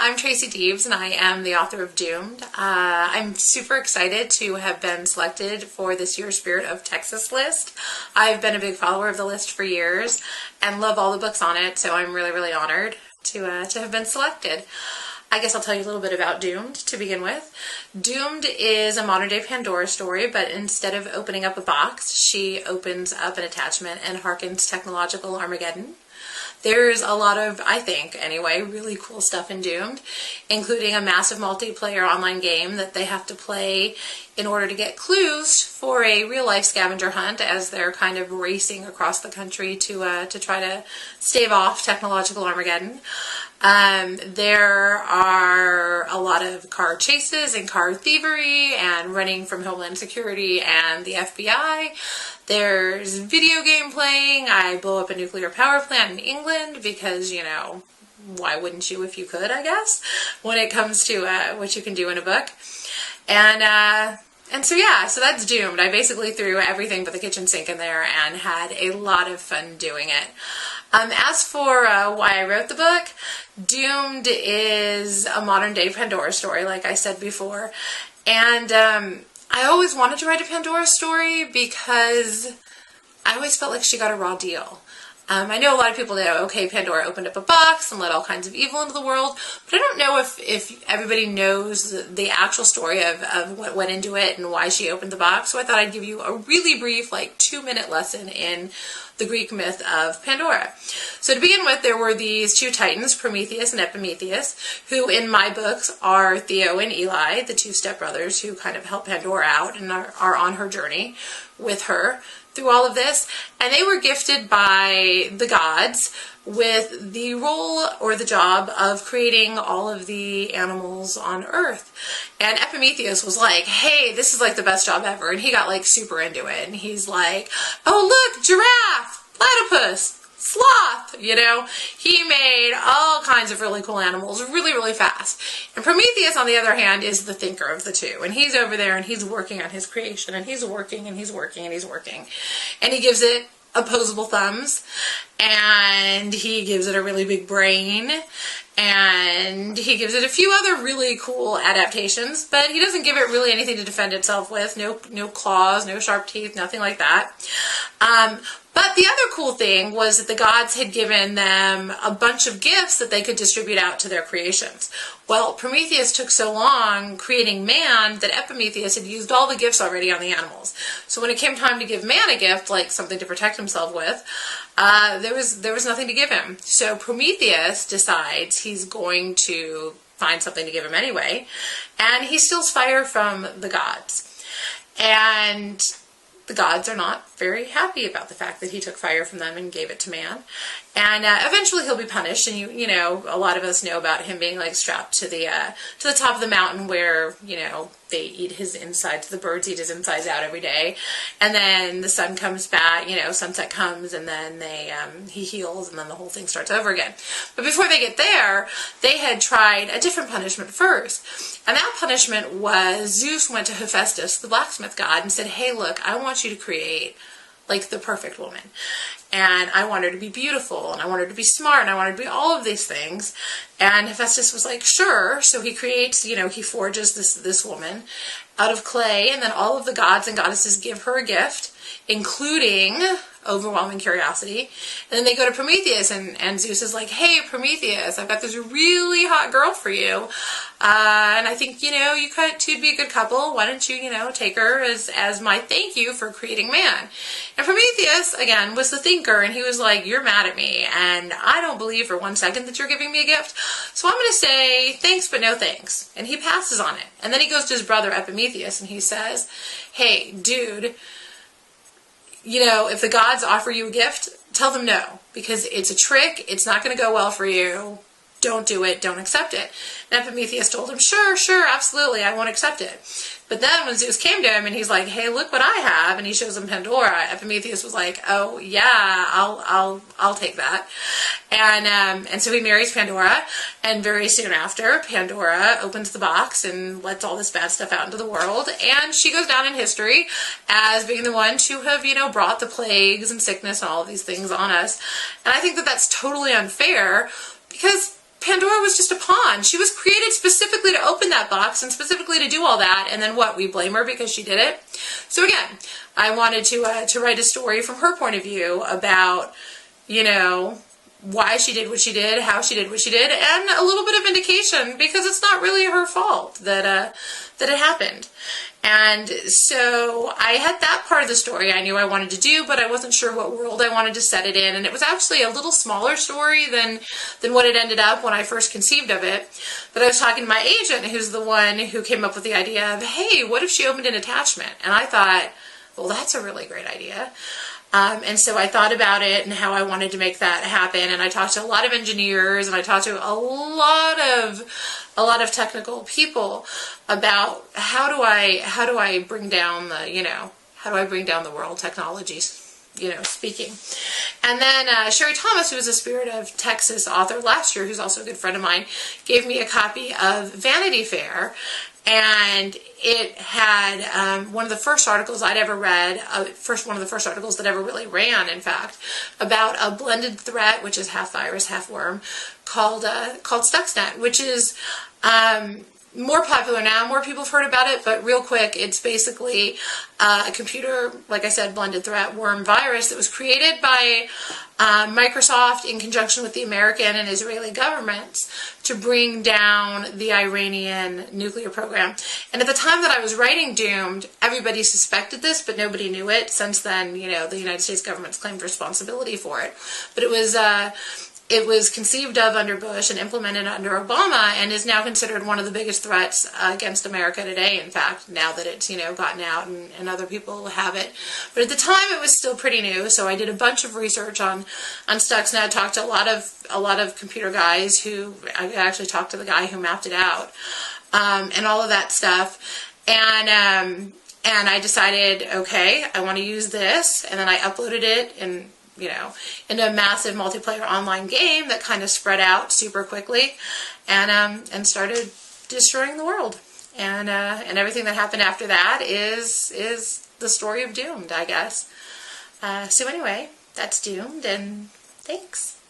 I'm Tracy Deebs, and I am the author of Doomed. I'm super excited to have been selected for this year's Spirit of Texas list. I've been a big follower of the list for years and love all the books on it, so I'm really honored to have been selected. I guess I'll tell you a little bit about Doomed to begin with. Doomed is a modern-day Pandora story, but instead of opening up a box, she opens up an attachment and harkens technological Armageddon. There's a lot of, I think anyway, really cool stuff in Doomed, including a massive multiplayer online game that they have to play in order to get clues for a real-life scavenger hunt as they're kind of racing across the country to try to stave off technological Armageddon. There are a lot of car chases and car thievery and running from Homeland Security and the FBI. There's video game playing. I blow up a nuclear power plant in England because, you know, why wouldn't you if you could, I guess, when it comes to what you can do in a book. And so yeah, so that's Doomed. I basically threw everything but the kitchen sink in there and had a lot of fun doing it. As for why I wrote the book, Doomed is a modern-day Pandora story, like I said before. And I always wanted to write a Pandora story because I always felt like she got a raw deal. I know a lot of people know, okay, Pandora opened up a box and let all kinds of evil into the world, but I don't know if everybody knows the actual story of what went into it and why she opened the box. So I thought I'd give you a really brief, like 2-minute lesson in the Greek myth of Pandora. So to begin with, there were these two titans, Prometheus and Epimetheus, who in my books are Theo and Eli, the two stepbrothers who kind of help Pandora out and are on her journey with her through all of this. And they were gifted by the gods with the role or the job of creating all of the animals on Earth. And Epimetheus was like, hey, this is like the best job ever. And he got like super into it. And he's like, oh, look, giraffe, platypus, sloth, you know. He made all kinds of really cool animals really fast. And Prometheus, on the other hand, is the thinker of the two. And he's over there and he's working on his creation. And he's working and he's working and he's working. And he gives it opposable thumbs, and he gives it a really big brain, and he gives it a few other really cool adaptations, but he doesn't give it really anything to defend itself with. No claws, no sharp teeth, nothing like that. But the other cool thing was that the gods had given them a bunch of gifts that they could distribute out to their creations. Well, Prometheus took so long creating man that Epimetheus had used all the gifts already on the animals. So when it came time to give man a gift, like something to protect himself with, there was nothing to give him. So Prometheus decides he's going to find something to give him anyway, and he steals fire from the gods. And the gods are not very happy about the fact that he took fire from them and gave it to man. And eventually he'll be punished. And you know, a lot of us know about him being like strapped to the top of the mountain where, you know, they eat his insides. The birds eat his insides out every day. And then the sun comes back, you know, sunset comes, and then he heals, and then the whole thing starts over again. But before they get there, they had tried a different punishment first. And that punishment was Zeus went to Hephaestus, the blacksmith god, and said, hey, look, I want you to create like the perfect woman. And I want her to be beautiful, and I want her to be smart, and I want her to be all of these things. And Hephaestus was like, sure. So he creates, you know, he forges this woman out of clay, and then all of the gods and goddesses give her a gift, including overwhelming curiosity. And then they go to Prometheus, and Zeus is like, hey, Prometheus, I've got this really hot girl for you. And I think, you know, you could two'd be a good couple. Why don't you, you know, take her as my thank you for creating man? And Prometheus, again, was the thinker, and he was like, you're mad at me, and I don't believe for 1 second that you're giving me a gift. So I'm going to say thanks, but no thanks. And he passes on it. And then he goes to his brother Epimetheus, and he says, hey, dude, you know, if the gods offer you a gift, tell them no, because it's a trick. It's not going to go well for you. Don't do it. Don't accept it. And Epimetheus told him, sure, absolutely, I won't accept it. But then when Zeus came to him and he's like, hey, look what I have, and he shows him Pandora, Epimetheus was like, oh yeah, I'll take that. And so he marries Pandora, and very soon after, Pandora opens the box and lets all this bad stuff out into the world, and she goes down in history as being the one to have, you know, brought the plagues and sickness and all of these things on us. And I think that that's totally unfair, because Pandora was just a pawn. She was created specifically to open that box and specifically to do all that. And then what? We blame her because she did it. So again, I wanted to write a story from her point of view about, you know, why she did what she did, how she did what she did, and a little bit of vindication because it's not really her fault that it happened. And so I had that part of the story I knew I wanted to do, but I wasn't sure what world I wanted to set it in. And it was actually a little smaller story than what it ended up when I first conceived of it. But I was talking to my agent, who's the one who came up with the idea of, hey, what if she opened an attachment? And I thought, well, that's a really great idea. And so I thought about it and how I wanted to make that happen. And I talked to a lot of engineers and I talked to a lot of technical people about how do I bring down the, you know, how do I bring down the world technologies, you know, speaking. And then Sherry Thomas, who was a Spirit of Texas author last year, who's also a good friend of mine, gave me a copy of Vanity Fair. And it had one of the first articles I'd ever read, one of the first articles that ever really ran, in fact, about a blended threat, which is half virus, half worm, called Stuxnet, which is more popular now. More people have heard about it, but real quick, it's basically a computer, like I said, blended threat worm virus that was created by Microsoft in conjunction with the American and Israeli governments to bring down the Iranian nuclear program. And at the time that I was writing Doomed, everybody suspected this, but nobody knew it. Since then, you know, the United States government's claimed responsibility for it. But it was conceived of under Bush and implemented under Obama and is now considered one of the biggest threats against America today, in fact, now that it's, you know, gotten out and other people have it. But at the time it was still pretty new, so I did a bunch of research on Stuxnet, talked to a lot of computer guys who, I actually talked to the guy who mapped it out, and all of that stuff. And I decided, okay, I want to use this, and then I uploaded it in a massive multiplayer online game that kind of spread out super quickly, and started destroying the world. And everything that happened after that is the story of Doomed, I guess. So anyway, that's Doomed, and thanks.